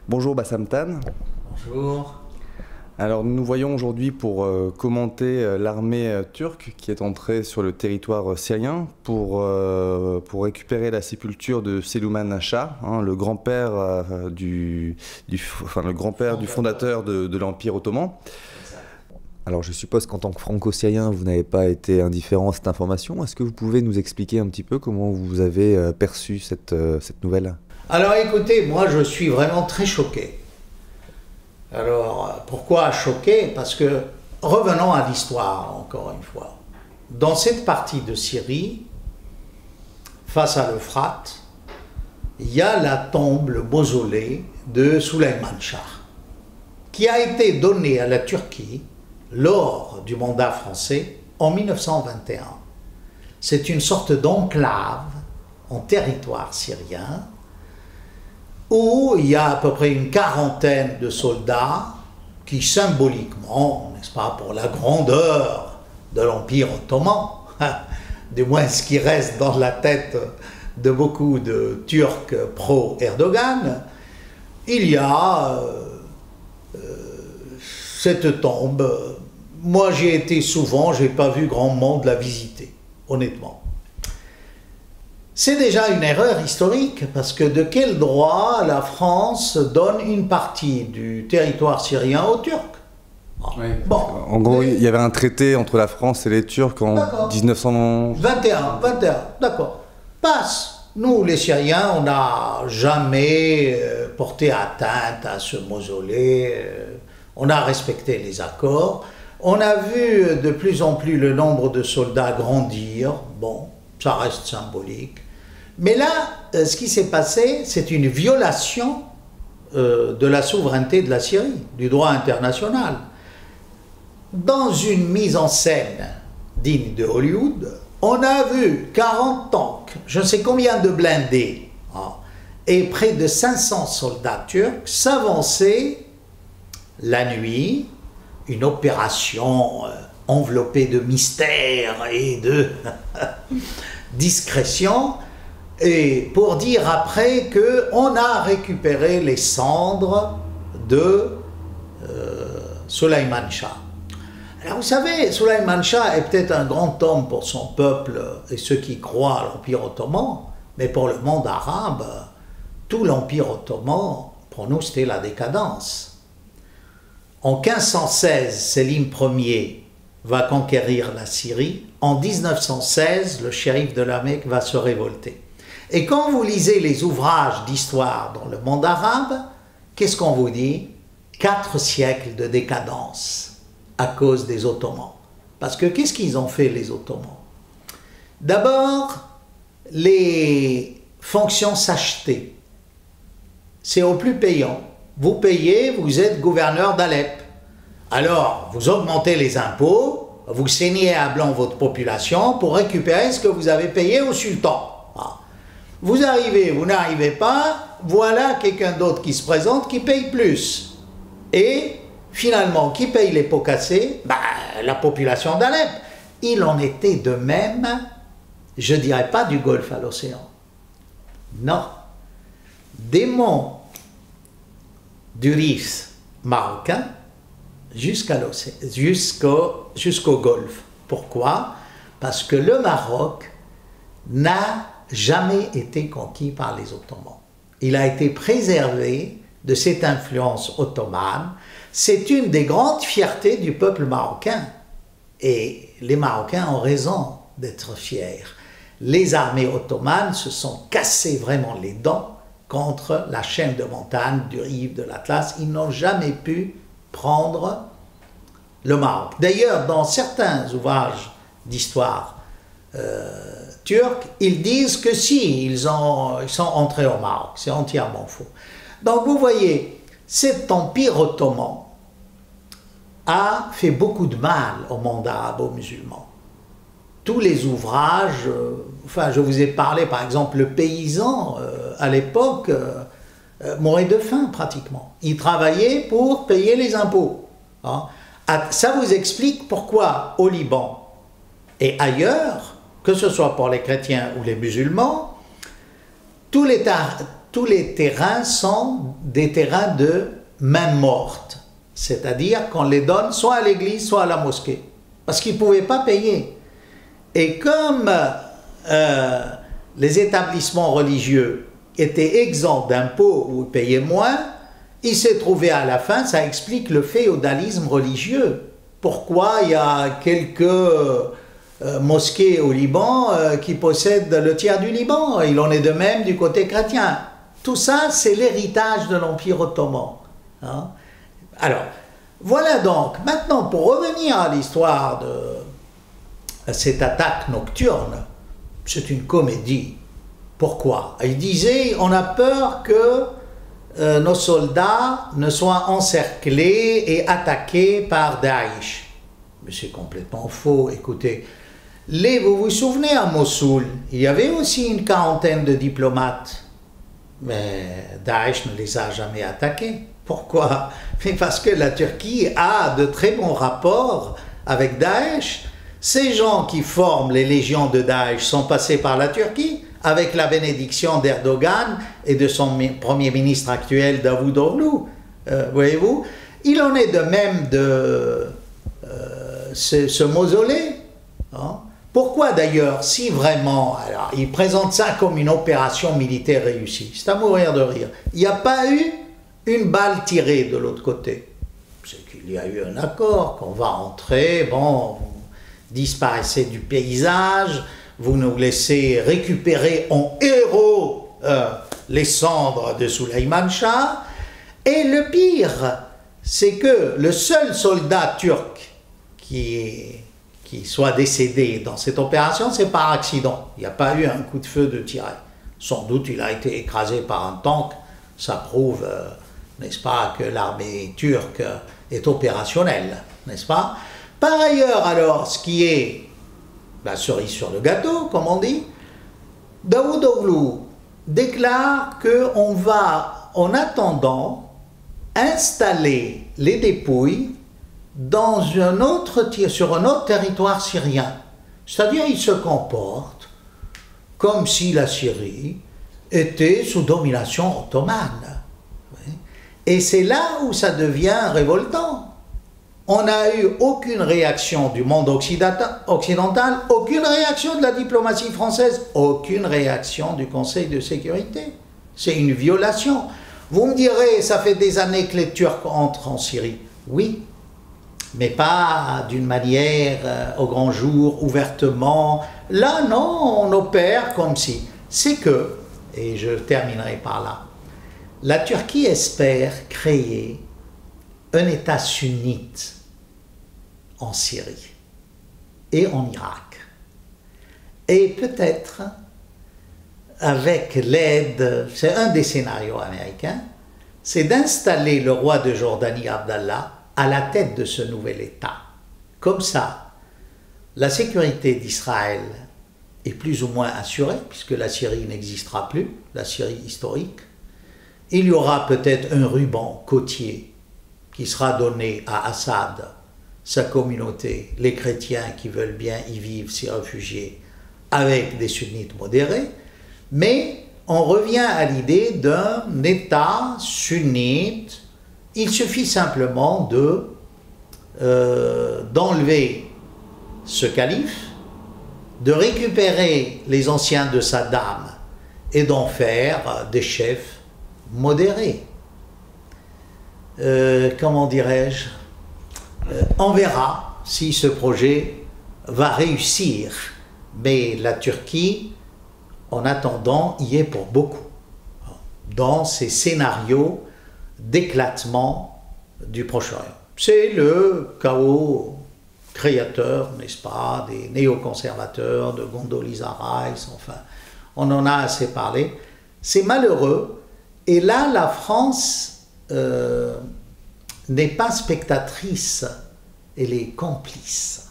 Bonjour Bassam Tan. Bonjour. Alors nous voyons aujourd'hui pour commenter l'armée turque qui est entrée sur le territoire syrien pour récupérer la sépulture de Süleyman Shah, le grand-père du fondateur de l'Empire ottoman. Alors je suppose qu'en tant que franco-syrien, vous n'avez pas été indifférent à cette information. Est-ce que vous pouvez nous expliquer un petit peu comment vous avez perçu cette nouvelle ? Alors écoutez, moi je suis vraiment très choqué. Alors pourquoi choqué? Parce que, revenons à l'histoire encore une fois. Dans cette partie de Syrie, face à l'Euphrate, il y a la tombe, le mausolée de Süleyman Shah, qui a été donné à la Turquie lors du mandat français en 1921. C'est une sorte d'enclave en territoire syrien où il y a à peu près une quarantaine de soldats qui symboliquement, n'est-ce pas, pour la grandeur de l'Empire ottoman, du moins ce qui reste dans la tête de beaucoup de Turcs pro-Erdogan, il y a cette tombe. Moi j'y ai été souvent, je n'ai pas vu grand monde la visiter, honnêtement. C'est déjà une erreur historique, parce que de quel droit la France donne une partie du territoire syrien aux Turcs? Oui, bon. En gros, il y avait un traité entre la France et les Turcs en 1921, d'accord. Passe. Nous, les Syriens, on n'a jamais porté atteinte à ce mausolée, on a respecté les accords, on a vu de plus en plus le nombre de soldats grandir, bon, ça reste symbolique. Mais là, ce qui s'est passé, c'est une violation de la souveraineté de la Syrie, du droit international. Dans une mise en scène digne de Hollywood, on a vu 40 tanks, je ne sais combien de blindés, et près de 500 soldats turcs s'avancer la nuit, une opération enveloppée de mystère et de discrétion, et pour dire après qu'on a récupéré les cendres de Süleyman Shah. Alors vous savez, Süleyman Shah est peut-être un grand homme pour son peuple et ceux qui croient à l'Empire ottoman, mais pour le monde arabe, tout l'Empire ottoman, pour nous, c'était la décadence. En 1516, Sélim Ier va conquérir la Syrie. En 1916, le shérif de la Mecque va se révolter. Et quand vous lisez les ouvrages d'histoire dans le monde arabe, qu'est-ce qu'on vous dit? 4 siècles de décadence à cause des Ottomans. Parce que qu'est-ce qu'ils ont fait, les Ottomans? D'abord, les fonctions s'achetaient. C'est au plus payant. Vous payez, vous êtes gouverneur d'Alep. Alors, vous augmentez les impôts, vous saignez à blanc votre population pour récupérer ce que vous avez payé au sultan. Vous arrivez, vous n'arrivez pas, voilà quelqu'un d'autre qui se présente, qui paye plus. Et finalement, qui paye les pots cassés? La population d'Alep. Il en était de même, je ne dirais pas du Golfe à l'océan. Non. Des monts du Rif marocain jusqu'au Golfe. Pourquoi? Parce que le Maroc n'a jamais été conquis par les Ottomans. Il a été préservé de cette influence ottomane. C'est une des grandes fiertés du peuple marocain. Et les Marocains ont raison d'être fiers. Les armées ottomanes se sont cassées vraiment les dents contre la chaîne de montagnes du Rif de l'Atlas. Ils n'ont jamais pu prendre le Maroc. D'ailleurs, dans certains ouvrages d'histoire turcs, ils disent que si, ils sont entrés au Maroc. C'est entièrement faux. Donc vous voyez, cet empire ottoman a fait beaucoup de mal au monde arabo-musulman. Tous les ouvrages, je vous ai parlé par exemple, le paysan à l'époque mourait de faim pratiquement. Il travaillait pour payer les impôts. Ça vous explique pourquoi au Liban et ailleurs, que ce soit pour les chrétiens ou les musulmans, tous les tous les terrains sont des terrains de main morte. C'est-à-dire qu'on les donne soit à l'église, soit à la mosquée. Parce qu'ils ne pouvaient pas payer. Et comme les établissements religieux étaient exempts d'impôts ou payaient moins, il s'est trouvé à la fin, ça explique le féodalisme religieux. Pourquoi il y a quelques mosquées au Liban qui possèdent le tiers du Liban. Il en est de même du côté chrétien. Tout ça, c'est l'héritage de l'Empire ottoman. Hein? Alors, voilà donc, maintenant pour revenir à l'histoire de cette attaque nocturne, c'est une comédie. Pourquoi? Il disait, on a peur que nos soldats ne soient encerclés et attaqués par Daesh. Mais c'est complètement faux, écoutez. Vous vous souvenez, à Mossoul, il y avait aussi une quarantaine de diplomates. Mais Daesh ne les a jamais attaqués. Pourquoi? Mais parce que la Turquie a de très bons rapports avec Daesh. Ces gens qui forment les légions de Daesh sont passés par la Turquie avec la bénédiction d'Erdogan et de son premier ministre actuel, Davutoglu. Voyez-vous? Il en est de même de ce mausolée. Hein? Pourquoi d'ailleurs, si vraiment, alors il présente ça comme une opération militaire réussie, c'est à mourir de rire, il n'y a pas eu une balle tirée de l'autre côté. C'est qu'il y a eu un accord, qu'on va entrer, bon, vous disparaissez du paysage, vous nous laissez récupérer en héros les cendres de Süleyman Shah, et le pire, c'est que le seul soldat turc qui soit décédé dans cette opération, c'est par accident. Il n'y a pas eu un coup de feu de tiré. Sans doute, il a été écrasé par un tank. Ça prouve, n'est-ce pas, que l'armée turque est opérationnelle, n'est-ce pas? Par ailleurs, alors, ce qui est la cerise sur le gâteau, comme on dit, Davutoglu déclare qu'on va, en attendant, installer les dépouilles sur un autre territoire syrien. C'est-à-dire, il se comporte comme si la Syrie était sous domination ottomane. Et c'est là où ça devient révoltant. On n'a eu aucune réaction du monde occidental, aucune réaction de la diplomatie française, aucune réaction du Conseil de sécurité. C'est une violation. Vous me direz, ça fait des années que les Turcs entrent en Syrie. Oui, mais pas d'une manière au grand jour, ouvertement. Là, non, on opère comme si. C'est que, et je terminerai par là, la Turquie espère créer un État sunnite en Syrie et en Irak. Et peut-être, avec l'aide, c'est un des scénarios américains, c'est d'installer le roi de Jordanie, Abdallah, à la tête de ce nouvel État. Comme ça, la sécurité d'Israël est plus ou moins assurée, puisque la Syrie n'existera plus, la Syrie historique. Il y aura peut-être un ruban côtier qui sera donné à Assad, sa communauté, les chrétiens qui veulent bien y vivre, s'y réfugier, avec des sunnites modérés, mais on revient à l'idée d'un État sunnite. Il suffit simplement d'enlever ce calife, de récupérer les anciens de Saddam et d'en faire des chefs modérés. Comment dirais-je? On verra si ce projet va réussir, mais la Turquie, en attendant, y est pour beaucoup dans ces scénarios d'éclatement du Proche-Orient. C'est le chaos créateur, n'est-ce pas, des néoconservateurs, de Condoleezza Rice, enfin, on en a assez parlé. C'est malheureux, et là, la France n'est pas spectatrice, elle est complice.